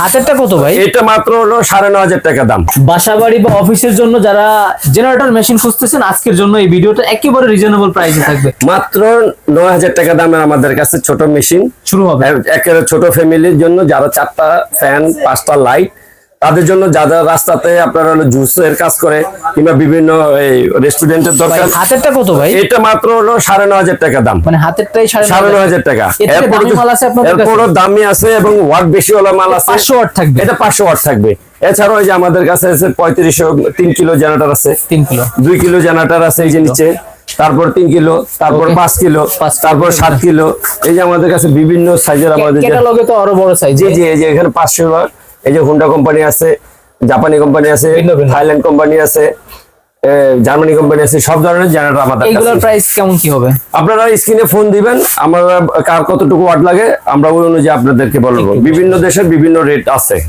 হাতেরটা কত ভাই? এটা মাত্র হলো 9,500 টাকা দাম। বাসা বাড়ি বা অফিসের জন্য যারা জেনারেটর মেশিন খুঁজতেছেন, আজকের জন্য এই ভিডিওটা একেবারে রিজনেবল প্রাইসে থাকবে। মাত্র 9,000 টাকা দামে আমাদের কাছে ছোট মেশিন শুরু হবে। একেবারে ছোট ফ্যামিলির জন্য, যারা 4টা ফ্যান 5টা লাইট, তাদের জন্য, যারা রাস্তাতে আপনার হলো জুসের কাজ করে কিংবা বিভিন্ন রেস্টুরেন্টের ভাই, দরকার। হাতেরটা কত ভাই? এটা মাত্র হলো 9,500 টাকা দাম। মানে হাতেরটাই 9,500 টাকা। দামি মাল আছে আপনাদের কাছে? এরপরও দামি আছে এবং ওয়াট বেশি ওলা মাল আছে। 500 ওয়াট থাকবে। এটা 500 ওয়াট থাকবে। এছাড়াও এই যে আমাদের কাছে আছে 3 কিলো জেনারেটর আছে, 3 কিলো, 2 কিলো জেনারেটর আছে এই যে নিচে, তারপর 3 কিলো, তারপর 5 কিলো, তারপর 7 কিলো। এই যে আমাদের কাছে বিভিন্ন সাইজের আমাদের ক্যাটালগে তো আরো বড় সাইজ। জি জি, এই যে এখানে 500 ওয়াট। এই যে হুন্ডা কোম্পানি আছে, জাপানি কোম্পানি আছে, থাইল্যান্ড কোম্পানি আছে, জার্মানি কোম্পানি আছে, সব ধরনের জেনারেটর আমাদের কাছে। এগুলোর প্রাইস কেমন কি হবে? আপনারা স্ক্রিনে ফোন দিবেন, আমরা কার কতটুকু ওয়াট লাগে আমরা ওই অনুযায়ী আপনাদেরকে বলবো। বিভিন্ন দেশের বিভিন্ন রেট আছে।